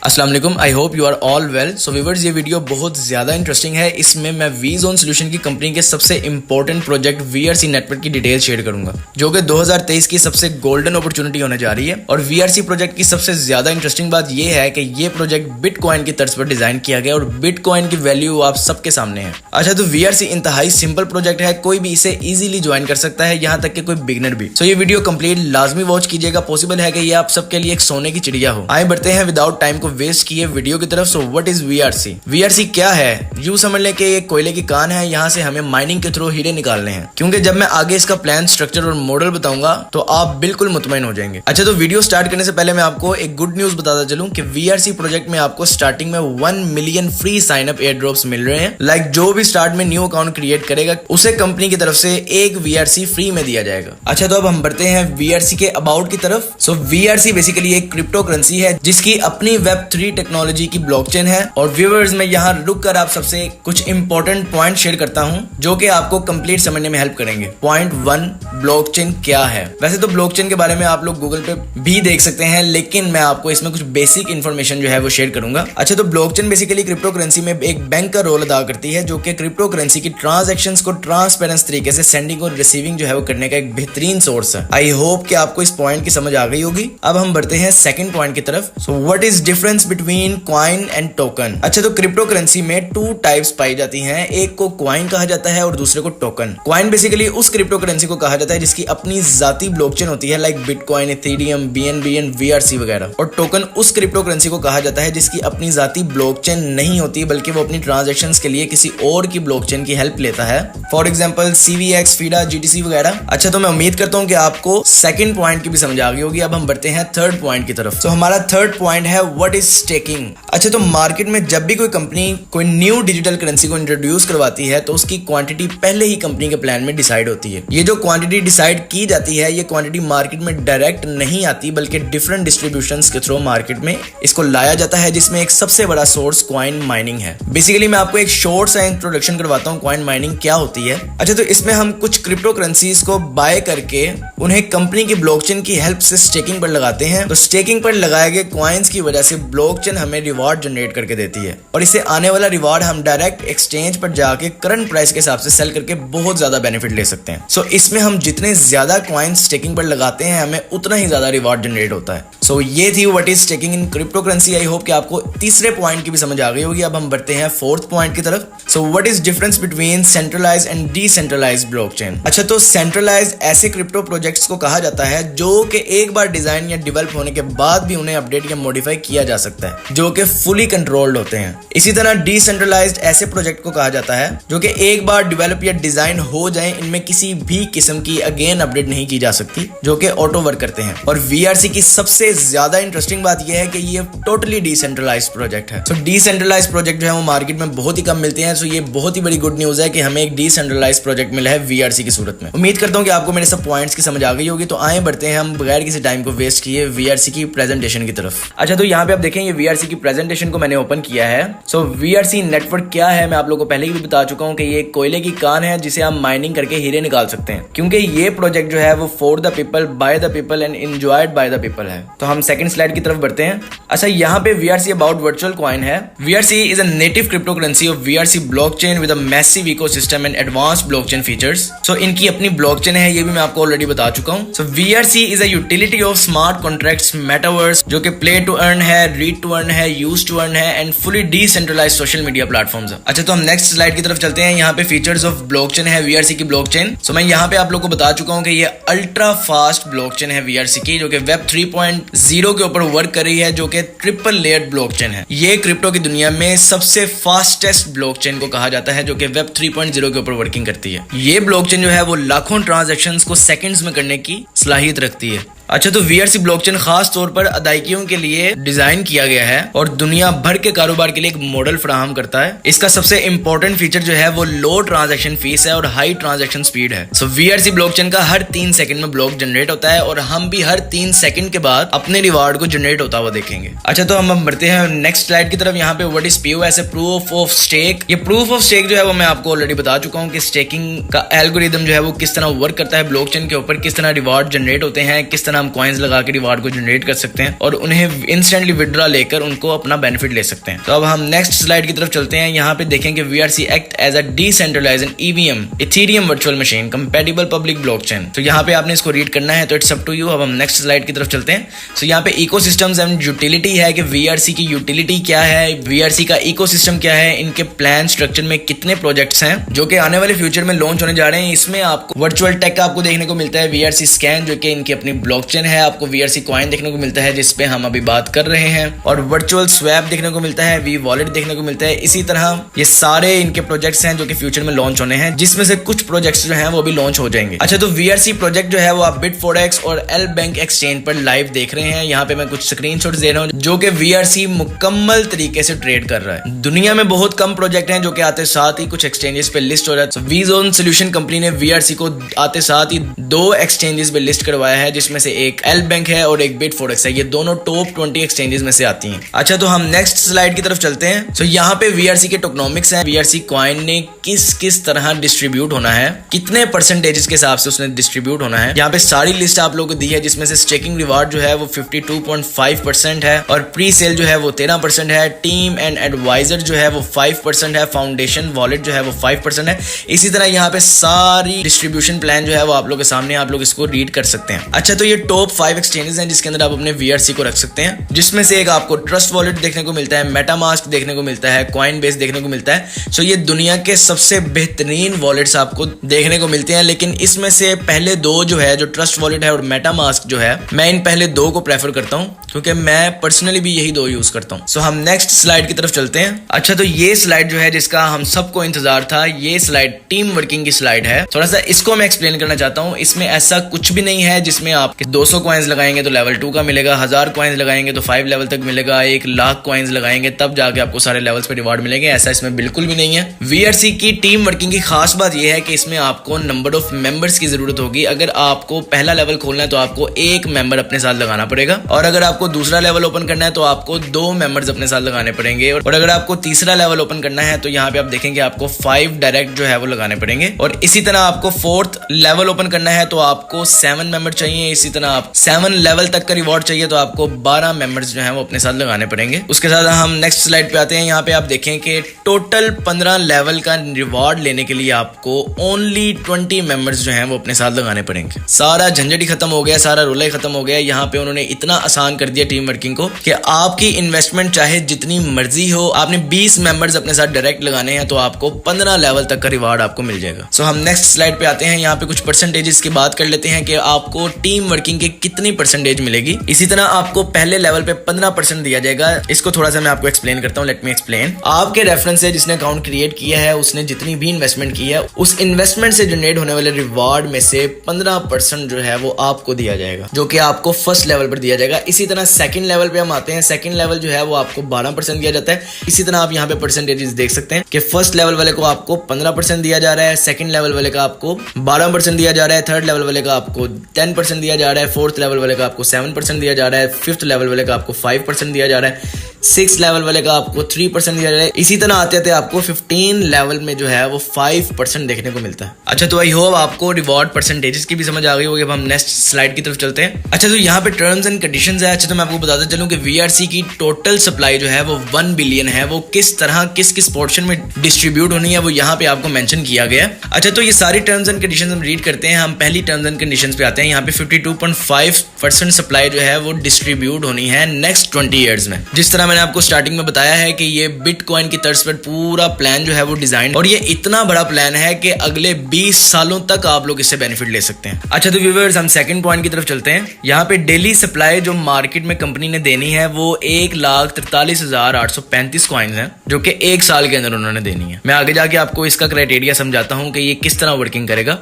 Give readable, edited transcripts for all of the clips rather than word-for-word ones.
अस्सलाम वालेकुम, I hope you are all well. So viewers, ये वीडियो बहुत ज़्यादा इंटरेस्टिंग है। इसमें मैं वीजोन सॉल्यूशन की कंपनी के सबसे इंपॉर्टेंट प्रोजेक्ट वीआरसी नेटवर्क की डिटेल शेयर करूंगा, जो कि 2023 की सबसे गोल्डन अपॉर्चुनिटी होने जा रही है। और वीआरसी प्रोजेक्ट की सबसे ज़्यादा इंटरेस्टिंग बात यह है कि ये प्रोजेक्ट बिटकॉइन की तर्ज पर डिजाइन किया गया और बिटकॉइन की वैल्यू आप सबके सामने है। अच्छा, तो वीआरसी इंतहाई सिंपल प्रोजेक्ट है, कोई भी इसे इजीली ज्वाइन कर सकता है, यहाँ तक कि कोई बिगनर भी। सो ये वीडियो कंप्लीट लाजमी वॉच कीजिएगा। पॉसिबल है कि ये आप सबके लिए एक सोने की चिड़िया हो। आए बढ़ते हैं विदाउट टाइम को वेस्ट किए वीडियो की तरफ। So what is VRC? VRC क्या है? यूं समझ लें कि ये कोयले की कान है, यहाँ से हमें माइनिंग के थ्रू हीरे निकालने हैं। क्योंकि जब मैं आगे इसका प्लान, स्ट्रक्चर और मॉडल बताऊंगा तो आप बिल्कुल मुतमईन हो जाएंगे। अच्छा, तो वीडियो स्टार्ट करने से पहले मैं आपको एक गुड न्यूज बताता चलूं कि वीआरसी प्रोजेक्ट में आपको स्टार्टिंग में 1 million free sign up air drops मिल रहे हैं। लाइक जो भी स्टार्ट में न्यू अकाउंट क्रिएट करेगा उसे कंपनी की तरफ से एक वीआरसी फ्री में दिया जाएगा। अच्छा, तो अब हम बढ़ते हैं वीआरसी के अबाउट की तरफ। सो वीआरसी बेसिकली एक क्रिप्टो करेंसी है जिसकी अपनी Web3 टेक्नोलॉजी की ब्लॉकचेन है। और व्यूअर्स, मैं यहाँ रुक कर आप सबसे कुछ इंपॉर्टेंट पॉइंट शेयर करता हूँ जो कि आपको कंप्लीट समझने में हेल्प करेंगे। पॉइंट 1, ब्लॉकचेन क्या है? वैसे तो ब्लॉकचेन के बारे में आप लोग गूगल पे भी देख सकते हैं, लेकिन मैं आपको इसमें कुछ बेसिक इंफॉर्मेशन जो है वो शेयर करूंगा। अच्छा, तो ब्लॉकचेन बेसिकली क्रिप्टो करेंसी में एक बैंक का रोल अदा करती है, जो कि क्रिप्टो करेंसी की ट्रांजैक्शंस को ट्रांसपेरेंट तरीके से सेंडिंग और रिसीविंग जो है वो करने का एक बेहतरीन सोर्स है। आई होप कि आपको इस पॉइंट की समझ आ गई होगी। अब हम बढ़ते हैं सेकंड पॉइंट की तरफ। So what is difference between coin and token? अच्छा, तो क्रिप्टो करेंसी में 2 टाइप्स पाई जाती हैं। एक को कॉइन कहा जाता है और दूसरे को टोकन। कॉइन बेसिकली उस क्रिप्टो करेंसी को कहा जाता है जिसकी अपनी जाती ब्लॉकचेन होती है, like bitcoin, Ethereum, BNB and VRC वगैरह। और टोकन उस क्रिप्टो करेंसी को कहा जाता है जिसकी अपनी जाती ब्लॉकचेन नहीं होती, बल्कि वो अपनी ट्रांजैक्शंस के लिए किसी और की ब्लॉकचेन की हेल्प लेता है। For example CVX, FIDA, GTC वगैरह। अच्छा, तो मैं उम्मीद करता हूं कि आपको सेकंड पॉइंट की भी समझ आ गई होगी। अब हम बढ़ते हैं थर्ड पॉइंट की तरफ। तो हमारा थर्ड पॉइंट है व्हाट इज स्टेकिंग। अच्छा, तो मार्केट में जब भी कोई कंपनी कोई न्यू डिजिटल करेंसी को इंट्रोड्यूस करवाती है तो उसकी क्वांटिटी पहले ही कंपनी के प्लान में डिसाइड होती है। ये जो क्वांटिटी डिसाइड की जाती है, ये क्वांटिटी मार्केट में डायरेक्ट नहीं आती, बल्कि डिफरेंट डिस्ट्रीब्यूशंस के थ्रू मार्केट में इसको लाया जाता है, जिसमें एक सबसे बड़ा सोर्स कॉइन माइनिंग है। बेसिकली मैं आपको एक शॉर्ट सा इंट्रोडक्शन करवाता हूँ कॉइन माइनिंग क्या होती है। अच्छा, तो इसमें हम कुछ क्रिप्टो करेंसीज को बाय करके उन्हें कंपनी की ब्लॉकचेन की हेल्प से स्टेकिंग पर लगाते हैं। तो स्टेकिंग पर लगाए गए कॉइन्स की वजह से ब्लॉकचेन हमें रिवार्ड जनरेट करके देती है, और इसे आने वाला रिवार्ड हम डायरेक्ट एक्सचेंज पर जाके करंट प्राइस के हिसाब से सेल करके बहुत ज्यादा बेनिफिट ले सकते हैं। सो इसमें हम जितने ज्यादा कॉइन्स स्टेकिंग पर लगाते हैं, हमें उतना ही ज्यादा रिवार्ड जनरेट होता है। सो ये थी what is staking in crypto currency. I hope कि आपको तीसरे पॉइंट की भी समझ आ गई होगी। अब हम बढ़ते हैं फोर्थ पॉइंट की तरफ। So what is difference between centralised and decentralised blockchain? अच्छा, तो सेंट्रलाइज्ड ऐसे क्रिप्टो प्रोजेक्ट्स को कहा जाता है जो कि एक बार डिजाइन या डेवलप होने के बाद भी उन्हें अपडेट या मॉडिफाई किया जा सकता है, जो कि फुली कंट्रोल्ड होते हैं। इसी तरह डिसेंट्रलाइज्ड ऐसे प्रोजेक्ट को कहा जाता है जो कि एक बार डेवलप या डिजाइन हो जाए, इनमें किसी भी किस्म की अगेन अपडेट नहीं की जा सकती, जो कि ऑटो वर्क करते हैं। और वीआरसी की सबसे ज्यादा इंटरेस्टिंग बात यह है कि ये टोटली डिसेंट्रलाइज्ड प्रोजेक्ट है। तो डिसेंट्रलाइज्ड प्रोजेक्ट जो है वो मार्केट में बहुत ही कम मिलते हैं। सो ये बहुत ही बड़ी गुड न्यूज है कि हमें एक डिसेंट्रलाइज्ड प्रोजेक्ट मिला है वीआरसी की सूरत में। उम्मीद करता हूं कि आपको मेरे सब पॉइंट्स की समझ आ गई होगी। तो आए बढ़ते हैं हम बगैर किसी टाइम को वेस्ट किए वीआरसी की प्रेजेंटेशन की तरफ। अच्छा, तो यहाँ पे आप देखें, ये वीआरसी की प्रेजेंटेशन को मैंने ओपन किया है। सो वीआरसी नेटवर्क क्या है, मैं आप लोगों को पहले ही भी बता चुका हूं कि ये कोयले की कान है जिसे आप माइनिंग करके हीरे निकाल सकते हैं, क्योंकि ये प्रोजेक्ट जो है वो for the people, by the people and enjoyed by the people है। तो हम सेकंड स्लाइड की तरफ बढ़ते हैं। अच्छा, यहाँ पे वीआरसी अबाउट वर्चुअल कॉइन है। VRC is a native crypto currency of VRC blockchain with a massive ecosystem and advanced blockchain features. So इनकी अपनी ब्लॉकचेन है, ये भी मैं आपको ऑलरेडी बता चुका हूँ। So VRC is a utility of smart contracts metaverse, जो कि प्ले टू अर्न है, रीड टू अर्न है, यूज टू अर्न है and fully decentralised social media platforms है। अच्छा, तो हम नेक्स्ट स्लाइड की तरफ चलते हैं। यहाँ पे फीचर्स ऑफ ब्लॉकचेन है वीआरसी की ब्लॉकचेन। सो मैं यहाँ पे आप लोगों को बता चुका हूँ कि ये अल्ट्रा फास्ट ब्लॉकचेन है वीआरसी की, जो कि वेब 3.0 के ऊपर वर्क कर रही है, जो कि ट्रिपल लेयर्ड ब्लॉकचेन है। ये क्रिप्टो की दुनिया में सबसे फास्टेस्ट ब्लॉकचेन को कहा जाता है, जो कि वेब 3.0 के ऊपर वर्किंग करती है। ये ब्लॉकचेन जो है वो लाखों ट्रांजैक्शंस को सेकंड्स में करने की सलाहियत रखती है। अच्छा, तो वीआरसी ब्लॉकचेन खास तौर पर अदायगियों के लिए डिजाइन किया गया है और दुनिया भर के कारोबार के लिए एक मॉडल फराहम करता है। इसका सबसे इंपॉर्टेंट फीचर जो है वो लो ट्रांजैक्शन फीस है और हाई ट्रांजैक्शन स्पीड है। सो वीआरसी ब्लॉकचेन का हर 3 सेकंड में ब्लॉक जनरेट होता है और हम भी हर 3 सेकंड के बाद अपने रिवार्ड को जनरेट होता हुआ देखेंगे। अच्छा, तो हम बढ़ते हैं नेक्स्ट स्लाइड की तरफ। यहाँ पे what is POS, proof of stake. ये प्रूफ ऑफ स्टेक जो है वो मैं आपको ऑलरेडी बता चुका हूँ कि स्टेकिंग का एल्गोरिदम जो है वो किस तरह वर्क करता है ब्लॉकचेन के ऊपर, किस तरह रिवार्ड जनरेट होते हैं, किस तरह तरह हम कॉइन्स लगा के रिवार्ड को जनरेट कर सकते हैं और उन्हें इंस्टेंटली विड्रॉ लेकर उनको अपना बेनिफिट ले सकते हैं। तो अब हम नेक्स्ट स्लाइड की तरफ चलते हैं। यहाँ पे देखेंगे VRC act as a decentralised EVM Ethereum virtual machine compatible public blockchain. तो यहाँ पे आपने इसको रीड करना है, तो इट्स अप टू यू। अब हम नेक्स्ट स्लाइड की तरफ चलते हैं। तो यहाँ पे इकोसिस्टम्स एंड यूटिलिटी है कि VRC की यूटिलिटी क्या है, VRC का इकोसिस्टम क्या है, इनके प्लान स्ट्रक्चर में कितने प्रोजेक्ट्स हैं जो कि आने वाले फ्यूचर में लॉन्च होने जा रहे हैं। इसमें आपको वर्चुअल टेक आपको देखने को मिलता है, VRC स्कैन जो कि इनकी अपनी ब्लॉकचेन है, आपको VRC कॉइन देखने को मिलता है जिसपे हम अभी बात कर रहे हैं, और वर्चुअल स्वैप देखने को मिलता है, V वॉलेट देखने को मिलता है। इसी तरह ये सारे इनके प्रोजेक्ट्स हैं जो कि फ्यूचर में लॉन्च होने हैं, जिसमें से कुछ प्रोजेक्ट्स जो हैं वो भी लॉन्च हो जाएंगे। अच्छा, तो VRC प्रोजेक्ट जो है वो आप Bitforex और L बैंक एक्सचेंज पर लाइव देख रहे हैं। यहाँ पे मैं कुछ स्क्रीनशॉट्स दे रहा हूँ जो कि VRC मुकम्मल तरीके से ट्रेड कर रहा है। दुनिया में बहुत कम प्रोजेक्ट हैं जो कि आते साथ ही कुछ एक्सचेंजेस पे लिस्ट हो रहा है। वीजोन सोल्यूशन कंपनी ने VRC को आते साथ ही 2 एक्सचेंजेस पे लिस्ट करवाया है, जिसमें से एक L बैंक है और एक Bitforex है। ये दोनों टॉप 20 एक्सचेंजेस में से आती हैं। अच्छा, तो हम नेक्स्ट स्लाइड की तरफ चलते हैं। तो यहाँ पे VRC के टोकनॉमिक्स हैं, VRC कॉइन ने किस तरह डिस्ट्रीब्यूट होना है, कितने परसेंटेजेस के हिसाब से उसने डिस्ट्रीब्यूट होना है। यहाँ पे सारी लिस्ट आप लोगों को दी है, जिसमें से स्टेकिंग रिवार्ड जो है वो 52.5% है, और प्री सेल जो है वो 13% है, टीम एंड एडवाइजर जो है वो 5% है, फाउंडेशन वॉलेट जो है वो 5% है। इसी तरह यहाँ पे सारी डिस्ट्रीब्यूशन प्लान जो है वो आप लोग के सामने, आप लोग इसको रीड कर सकते हैं। अच्छा, तो ये टॉप 5 एक्सचेंजेस हैं जिसके अंदर आप अपने VRC को रख सकते हैं, जिसमें से एक आपको ट्रस्ट वॉलेट देखने को मिलता है, मेटामास्क देखने को मिलता है, कॉइनबेस देखने को मिलता है। सो ये दुनिया के सबसे बेहतरीन वॉलेट्स आपको देखने को मिलते हैं, लेकिन इसमें से पहले 2 जो है, जो ट्रस्ट वॉलेट है और मेटामास्क जो है, मैं इन पहले 2 को प्रेफर करता हूं क्योंकि मैं पर्सनली भी यही 2 यूज करता हूं। सो हम नेक्स्ट स्लाइड की तरफ चलते हैं। अच्छा, तो ये स्लाइड जो है जिसका हम सबको इंतजार था, ये स्लाइड टीम वर्किंग की स्लाइड है। थोड़ा सा इसको मैं एक्सप्लेन करना चाहता हूं। इसमें ऐसा कुछ भी नहीं है जिसमें आप 200 कॉइन्स लगाएंगे तो लेवल 2 का मिलेगा, 1000 कॉइन्स लगाएंगे तो 5 लेवल तक मिलेगा, 1 लाख कॉइन्स लगाएंगे तब जाके आपको सारे लेवल्स पे रिवार्ड मिलेंगे। ऐसा इसमें बिल्कुल भी नहीं है। VRC की टीम वर्किंग की खास बात यह है कि इसमें आपको नंबर ऑफ मेंबर्स की जरूरत होगी। अगर आपको पहला लेवल खोलना है तो आपको 1 मेंबर अपने साथ लगाना पड़ेगा, और अगर आपको दूसरा लेवल ओपन करना है तो आपको 2 मेंबर्स अपने साथ लगाने पड़ेंगे, और अगर आपको तीसरा लेवल ओपन करना है तो यहाँ पे आप देखेंगे आपको 5 डायरेक्ट जो है वो लगाने पड़ेंगे, और इसी तरह आपको 4th लेवल ओपन करना है तो आपको 7 मेंबर चाहिए। इसी तरह आप 7 लेवल तक का रिवॉर्ड चाहिए तो आपको 12 मेंबर्स जो है वो अपने साथ लगाने पड़ेंगे। उसके साथ हम नेक्स्ट स्लाइड पे आते हैं। यहाँ पे आप देखें कि टोटल 15 लेवल का रिवॉर्ड लेने के लिए आपको ओनली 20 मेंबर्स जो हैं वो अपने साथ लगाने पड़ेंगे। सारा झंझट ही खत्म हो गया, सारा रोला ही खत्म हो गया। यहाँ पे उन्होंने इतना आसान कर दिया टीम वर्किंग को कि आपकी इन्वेस्टमेंट चाहे जितनी मर्जी हो, आपने 20 मेंबर्स अपने साथ डायरेक्ट लगाने हैं तो आपको 15 लेवल तक का रिवॉर्ड आपको मिल जाएगा। सो हम नेक्स्ट स्लाइड पे आते हैं। यहाँ पे कुछ परसेंटेजेस की बात कर लेते हैं कि आपको टीम वर्किंग के कितनी परसेंटेज मिलेगी। इसी तरह आपको पहले लेवल पे 15% दिया जाएगा। इसको थोड़ा सा मैं आपको एक्सप्लेन करता हूँ, लेट मी एक्सप्लेन। आपके रेफरेंस से जिसने अकाउंट क्रिएट किया है, उसने जितनी भी इन्वेस्टमेंट की है, उस इन्वेस्टमेंट से जनरेट होने वाले रिवॉर्ड में से 15% जो है वो आपको दिया जाएगा, जो कि आपको फर्स्ट लेवल पर दिया जाएगा। इसी तरह सेकंड लेवल पे हम आते हैं। सेकंड लेवल जो है वो आपको 12% दिया जाता है। इसी तरह आप यहाँ पे परसेंटेजेस देख सकते हैं कि फर्स्ट लेवल वाले को आपको 15% दिया जा रहा है, सेकंड लेवल वाले का आपको 12% दिया जा रहा है, थर्ड लेवल वाले का आपको 10% दिया जा रहा है, फोर्थ लेवल वाले का आपको 7% दिया जा रहा है, फिफ्थ लेवल वाले का आपको 5% दिया जा रहा है, 6 लेवल वाले का आपको 3% दिया जा रहा है। इसी तरह आते आते आपको 15 लेवल में जो है वो 5% देखने को मिलता है। अच्छा, तो आई होप आपको रिवॉर्ड परसेंटेजेस की भी समझ आ गई होगी। अब हम नेक्स्ट स्लाइड की तरफ चलते हैं। अच्छा, तो यहाँ पे टर्म्स एंड कंडीशंस है। अच्छा, तो मैं आपको बताता चलूं कि VRC की टोटल सप्लाई जो है वो 1 बिलियन है। वो किस तरह किस पोर्शन में डिस्ट्रीब्यूट होनी है वो यहाँ पे आपको मेंशन किया गया है। अच्छा, तो ये सारी टर्म्स एंड कंडीशंस हम रीड करते हैं। हम पहली टर्म्स एंड कंडीशंस पे आते हैं। यहाँ पे 52.5% सप्लाई जो है वो डिस्ट्रीब्यूट होनी है नेक्स्ट 20 ईयर्स में। जिस तरह मैंने आपको स्टार्टिंग में बताया है कि ये बिटकॉइन की तर्ज पर पूरा प्लान जो है वो डिजाइन, और ये इतना बड़ा प्लान है कि अगले 20 सालों तक आप लोग इससे बेनिफिट ले सकते हैं। अच्छा, तो व्यूअर्स हम सेकंड पॉइंट की तरफ चलते हैं। यहाँ पे डेली सप्लाई जो मार्केट में कंपनी ने देनी है वो 1,43,835 कॉइन्स हैं, जो कि 1 साल के अंदर उन्होंने देनी है। मैं आगे जाके आपको इसका क्राइटेरिया समझाता हूँ कि ये किस तरह वर्किंग करेगा।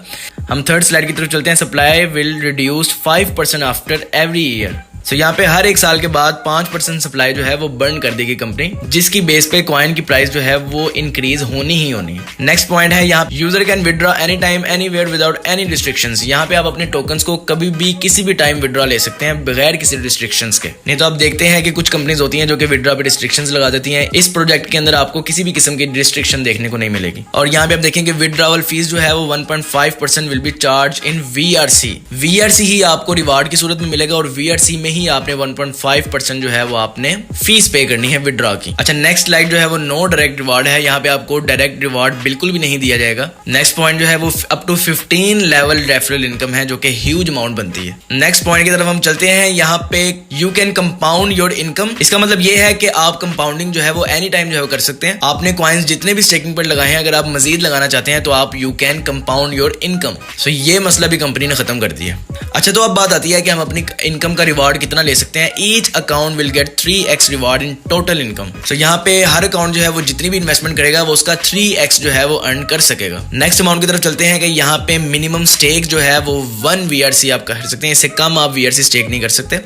हम थर्ड स्लाइड की तरफ चलते हैं। Supply will reduce 5% after every year. So यहाँ पे हर एक साल के बाद 5% सप्लाई जो है वो बर्न कर देगी कंपनी, जिसकी बेस पे कॉइन की प्राइस जो है वो इंक्रीज होनी ही होनी है। नेक्स्ट पॉइंट है यहाँ user can withdraw any time anywhere without any restrictions. यहाँ पे आप अपने टोकन्स को कभी भी किसी भी टाइम विड्रॉ ले सकते हैं बगैर किसी रिस्ट्रिक्शंस के। नहीं तो आप देखते हैं कि कुछ कंपनीज होती हैं जो कि विड्रॉ पे रिस्ट्रिक्शंस लगा देती हैं। इस प्रोजेक्ट के अंदर आपको किसी भी किस्म की रिस्ट्रिक्शन देखने को नहीं मिलेगी। और यहाँ पे आप देखेंगे विड्रॉवल फीस जो है वो 1.5% will be charge in VRC। VRC ही आपको रिवार्ड की सूरत में मिलेगा और VRC में ही आपने 1.5% जो है वो आपने फीस पे करनी है विड्रॉ की। अच्छा, नेक्स्ट स्लाइड जो है वो नो डायरेक्ट रिवार्ड है। यहाँ पे आपको डायरेक्ट रिवार्ड बिल्कुल भी नहीं दिया जाएगा। नेक्स्ट पॉइंट जो है वो up to 15 level referral income है, जो कि ह्यूज अमाउंट बनती है। नेक्स्ट पॉइंट की तरफ हम चलते हैं। यहाँ पे you can compound your income. इसका मतलब ये है कि आप कंपाउंडिंग जो है वो एनी टाइम जो है कर सकते हैं। आपने कॉइन्स जितने भी स्टेकिंग पर लगाए हैं, अगर आप मजीद लगाना चाहते हैं तो आप you can compound your income. So ये मसला भी कंपनी ने खत्म कर दिया। अच्छा, तो अब बात आती है कि हम अपनी इनकम का रिवार्ड कितना ले सकते हैं। Each account will get 3x reward in total income. So यहाँ पे हर अकाउंट जो है वो जितनी भी इन्वेस्टमेंट करेगा वो उसका 3x जो है वो अर्न कर सकेगा। नेक्स्ट अमाउंट की तरफ चलते हैं कि यहाँ पे मिनिमम स्टेक जो है वो 1 VRC आप कर सकते हैं। इससे कम आप VRC स्टेक नहीं कर सकते।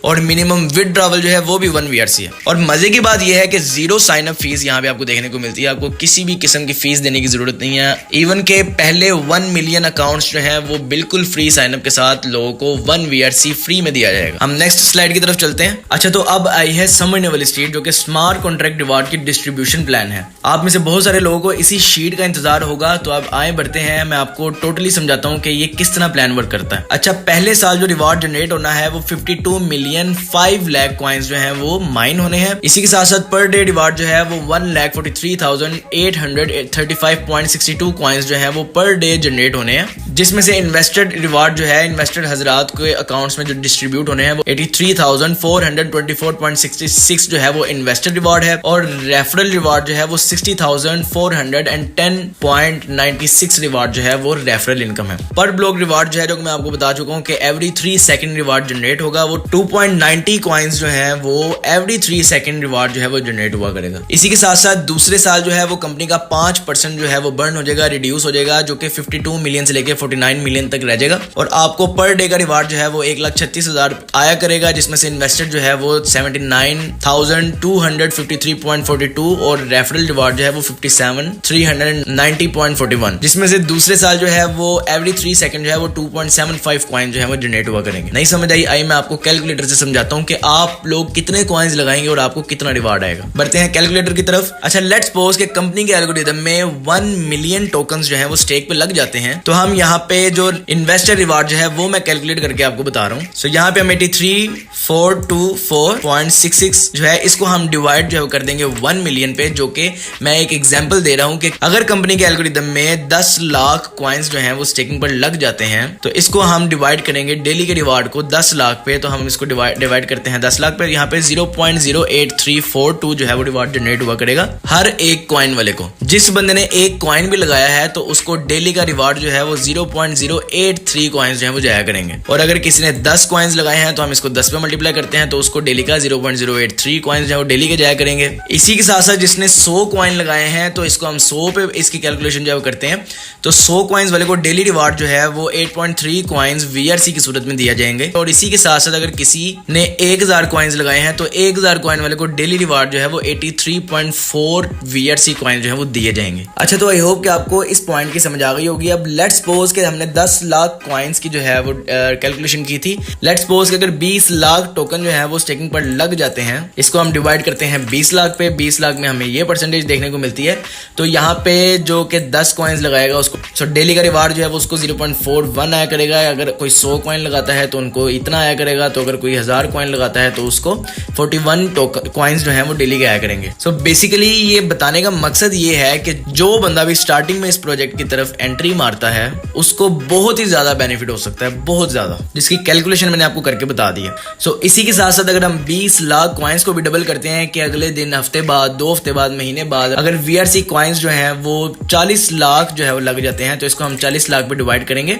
और मिनिमम विड्रॉवल जो है वो भी 1 VRC है। और मजे की बात यह है कि 0 साइन अप फीस यहाँ पे आपको देखने को मिलती है। आपको किसी भी किस्म की फीस देने की जरूरत नहीं है। इवन के पहले 1 मिलियन अकाउंट्स जो है वो बिल्कुल फ्री साइन अप के साथ लोगों को 1 VRC फ्री में दिया जाएगा। हम नेक्स्ट स्लाइड की तरफ चलते हैं। अच्छा, तो अब आई है समझने वाली स्टेट, जो कि स्मार्ट कॉन्ट्रैक्ट रिवार्ड की डिस्ट्रीब्यूशन प्लान है। आप में से बहुत सारे लोगों को इसी शीट का इंतजार होगा, तो अब आए बढ़ते हैं। मैं आपको टोटली समझाता हूँ कि ये किस तरह प्लान वर्क करता है। अच्छा, पहले साल जो रिवार्ड जनरेट होना है वो 52 मिलियन 5 लाख कॉइन्स जो है वो माइन होने हैं। इसी के साथ साथ पर डे रिवार्ड जो है वो 1,43,835.62 कॉइन्स जो है वो पर डे जनरेट होने हैं, जिसमें से इन्वेस्टेड रिवार्ड जो है इन्वेस्टेड हजरात के अकाउंट्स में जो डिस्ट्रीब्यूट होने हैं वो 83,424.66 जो है वो इन्वेस्टेड रिवार्ड है। और रेफरल रिवार्ड जो है वो 60,410.96 रिवार्ड जो है वो रेफरल इनकम है। पर ब्लॉक रिवार्ड जो है, जो मैं आपको बता चुका हूँ कि एवरी 3 सेकंड रिवार्ड जनरेट होगा। वो 2.90 कॉइन्स जो है वो एवरी 3 सेकंड रिवार्ड जो है वो जनरेट हुआ करेगा। इसी के साथ साथ दूसरे साल जो है वो कंपनी का 5% जो है वो बर्न हो जाएगा, रिड्यूस हो जाएगा, जो कि 52 मिलियन से लेके 49 मिलियन तक रह जाएगा। और आपको पर डे का रिवार्ड जो है वो 1,36,000 आया करेगा, जिसमें से इन्वेस्टेड जो है वो 79,253.42 और रेफरल रिवार्ड जो है वो 57,390.41, जिसमें से दूसरे साल जो है वो एवरी 3 सेकंड जो है वो 2.75 कॉइन जो है वो जनरेट हुआ करेंगे। नहीं समझ आई मैं आपको कैलकुलेटर से समझाता हूँ कि आप लोग कितने कॉइन्स लगाएंगे और आपको कितना रिवार्ड आएगा। बढ़ते हैं कैलकुलेटर की तरफ। अच्छा, लेट्स सपोज कि कंपनी के एल्गोरिथम में 1 मिलियन टोकन्स जो है वो स्टेक पे लग जाते हैं, तो हम यहाँ पे जो इन्वेस्टर रिवार्ड जो है वो मैं कैलकुलेट करके आपको बता रहा हूँ। सो यहाँ पे हम 83,424.66 जो है इसको हम डिवाइड जो कर देंगे 1 मिलियन पे, जो कि मैं एक एग्जांपल दे रहा हूँ कि अगर कंपनी के एल्गोरिथम में 10 लाख कॉइन्स जो हैं वो स्टेकिंग पर लग जाते हैं, तो इसको हम डिवाइड करेंगे डेली के रिवार्ड को 10 लाख पे। तो हम इसको डिवाइड करते हैं 10 लाख पे। यहाँ पे 0.08342 जो है वो रिवार्ड जनरेट हुआ करेगा हर एक कॉइन वाले को। जिस बंदे ने एक कॉइन भी लगाया है तो उसको डेली का रिवार्ड जो है वो 0.083 कॉइन्स जो है वो जाया करेंगे। और अगर किसी ने 10 कॉइन्स लगाए हैं तो हम इसको 10 पे मल्टीप्लाई करते हैं, तो उसको डेली का 0.083 कॉइन्स जो है वो डेली के जाया करेंगे। इसी के साथ साथ जिसने 100 कॉइन लगाए हैं तो इसको हम 100 पे इसकी कैलकुलेशन जो है वो करते हैं, तो 100 कॉइन्स वाले को डेली रिवार्ड जो है वो 8.3 कॉइन्स VRC की सूरत में दिया जाएंगे। और इसी के साथ साथ अगर किसी ने 1000 कॉइन्स लगाए हैं तो 1000 कॉइन वाले को डेली रिवार्ड जो है वो 83.4 VRC कॉइन जो है वो दिए जाएंगे। अच्छा, तो आई होप कि आपको इस पॉइंट की समझ आ गई होगी। अब लेट्स सपोज कि हमने 10 लाख कॉइन्स की जो है वो कैलकुलेशन की थी। लेट्स सपोज कि अगर 20 लाख टोकन जो है वो स्टेकिंग पर लग जाते हैं, इसको हम डिवाइड करते हैं 20 लाख पे। 20 लाख में हमें ये परसेंटेज देखने को मिलती है। तो यहाँ पे जो कि 10 कॉइन्स लगाएगा उसको डेली का रिवार्ड जो है वो उसको 0.41 आया करेगा। अगर कोई 100 कॉइन लगाता है तो उनको इतना आया करेगा। तो अगर कोई 1000 कॉइन लगाता है तो उसको 41 कॉइन्स जो है वो डेली के आया करेंगे। सो बेसिकली ये बताने का मकसद ये है कि जो बंदा भी स्टार्टिंग में इस प्रोजेक्ट की तरफ एंट्री मारता है उसको बहुत ही ज्यादा बेनिफिट हो सकता है, बहुत ज्यादा, जिसकी कैलकुलेशन मैंने आपको करके बता दी है। सो इसी के साथ साथ अगर हम 20 लाख कॉइन्स को भी डबल करते हैं कि अगले दिन, हफ्ते बाद, 2 हफ्ते बाद, महीने बाद अगर VRC कॉइन्स जो है वो 40 लाख जो है वो लग जाते हैं, तो इसको हम 40 लाख पे डिवाइड करेंगे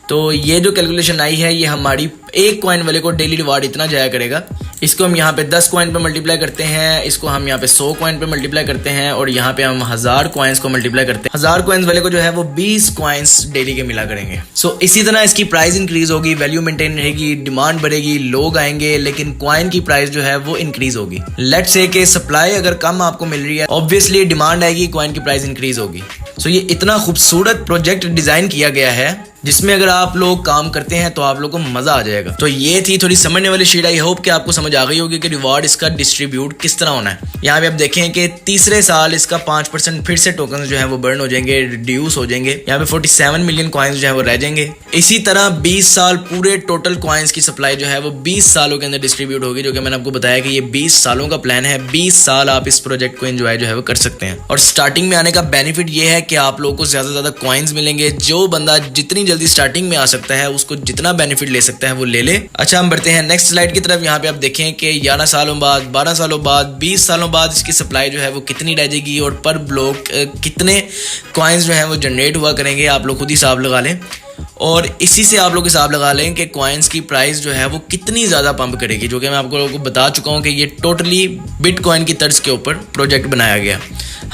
तो ये जो कैलकुलेशन आई है ये हमारी एक कॉइन वाले को डेली रिवार्ड इतना जाया करेगा। इसको हम यहाँ पे 10 कॉइन पे मल्टीप्लाई करते हैं, इसको हम यहाँ पे 100 कॉइन पे मल्टीप्लाई करते हैं और यहाँ पे हम 1000 कॉइन्स को मल्टीप्लाई करते हैं। 1000 कॉइन्स वाले को जो है वो 20 कॉइन्स डेली के मिला करेंगे। सो इसी तरह इसकी प्राइस इंक्रीज होगी, वैल्यू मेंटेन रहेगी, डिमांड बढ़ेगी, लोग आएंगे, लेकिन कॉइन की प्राइस जो है वो इंक्रीज होगी। लेट्स से कि सप्लाई अगर कम आपको मिल रही है, ऑब्वियसली डिमांड आएगी, कॉइन की प्राइस इंक्रीज होगी। सो ये इतना खूबसूरत प्रोजेक्ट डिजाइन किया गया है जिसमें अगर आप लोग काम करते हैं तो आप लोग को मजा आ जाएगा। तो ये थी थोड़ी समझने वाली शीट। आई होप कि आपको समझ आ गई होगी कि रिवार्ड इसका डिस्ट्रीब्यूट किस तरह होना है। यहाँ पे आप देखें कि तीसरे साल इसका 5% फिर से टोकन जो है वो बर्न हो जाएंगे, रिड्यूस हो जाएंगे। यहाँ पे 47 मिलियन कॉइन्स जो है वो रह जाएंगे। इसी तरह 20 साल पूरे टोटल कॉइन्स की सप्लाई जो है वो 20 सालों के अंदर डिस्ट्रीब्यूट होगी, जो कि मैंने आपको बताया कि ये 20 सालों का प्लान है। 20 साल आप इस प्रोजेक्ट को एंजॉय जो है वो कर सकते हैं। और स्टार्टिंग में आने का बेनिफिट ये है कि आप लोगों को ज्यादा से ज्यादा कॉइन्स मिलेंगे। जो बंदा जितनी जल्दी स्टार्टिंग में आ सकता है उसको जितना बेनिफिट ले सकता है वो ले ले। अच्छा, हम बढ़ते हैं नेक्स्ट स्लाइड की तरफ। यहाँ पे आप देखें कि 11 सालों बाद, 12 सालों बाद, 20 सालों बाद इसकी सप्लाई जो है वो कितनी रह जाएगी और पर ब्लॉक कितने कॉइन्स जो है वो जनरेट हुआ करेंगे। आप लोग खुद ही हिसाब लगा लें और इसी से आप लोग हिसाब लगा लें कि कॉइन्स की प्राइस जो है वो कितनी ज़्यादा पंप करेगी, जो कि मैं आपको लोगों को बता चुका हूँ कि ये टोटली बिटकॉइन की तर्ज के ऊपर प्रोजेक्ट बनाया गया।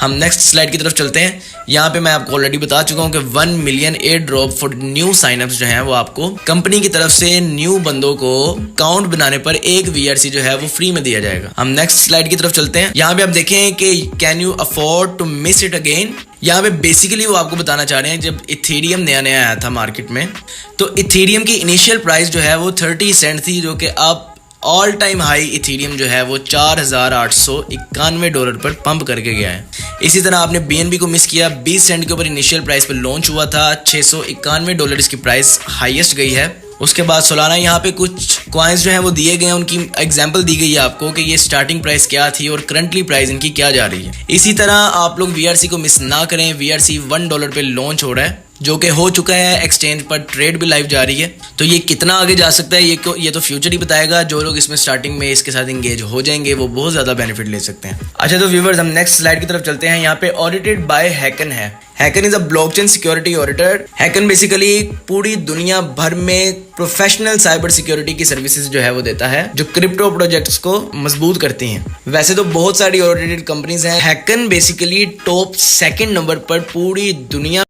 हम नेक्स्ट स्लाइड की तरफ चलते हैं। यहाँ पे मैं आपको ऑलरेडी बता चुका हूँ कि 1 million air drop for new synapses जो है वो आपको कंपनी की तरफ से न्यू बंदों को अकाउंट बनाने पर एक VRC जो है वो फ्री में दिया जाएगा। हम नेक्स्ट स्लाइड की तरफ चलते हैं। यहाँ पे आप देखें कि can you afford to miss it again. यहाँ पे बेसिकली वो आपको बताना चाह रहे हैं जब इथेरियम नया नया आया था मार्केट में, तो इथेरियम की इनिशियल प्राइस जो है वो 30 सेंट थी, जो कि अब ऑल टाइम हाई इथेरियम जो है वो $4,891 पर पंप करके गया है। इसी तरह आपने BNB को मिस किया। 20 सेंट के ऊपर इनिशियल प्राइस पे लॉन्च हुआ था, $691 इसकी प्राइस हाईएस्ट गई है। उसके बाद सोलाना यहाँ पे कुछ कॉइन्स जो हैं वो दिए गए हैं, उनकी एग्जांपल दी गई है आपको कि ये स्टार्टिंग प्राइस क्या थी और करंटली प्राइस इनकी क्या जा रही है। इसी तरह आप लोग VRC को मिस ना करें। VRC $1 पे लॉन्च हो रहा है, जो कि हो चुका है, एक्सचेंज पर ट्रेड भी लाइव जारी है। तो ये कितना आगे जा सकता है ये तो फ्यूचर ही बताएगा। जो लोग इसमें स्टार्टिंग में इसके साथ इंगेज हो जाएंगे वो बहुत ज़्यादा बेनिफिट ले सकते हैं। अच्छा, तो व्यूवर्स हम नेक्स्ट स्लाइड की तरफ चलते हैं। यहाँ पे ऑडिटेड बाय हैकन है। Hacken is a blockchain security auditor. Hacken basically पूरी दुनिया भर में प्रोफेशनल साइबर सिक्योरिटी की सर्विसेज जो है वो देता है, जो क्रिप्टो प्रोजेक्ट्स को मजबूत करती हैं। वैसे तो बहुत सारी ऑडिटेड कंपनीज हैं, हैकन बेसिकली टॉप 2nd नंबर पर पूरी दुनिया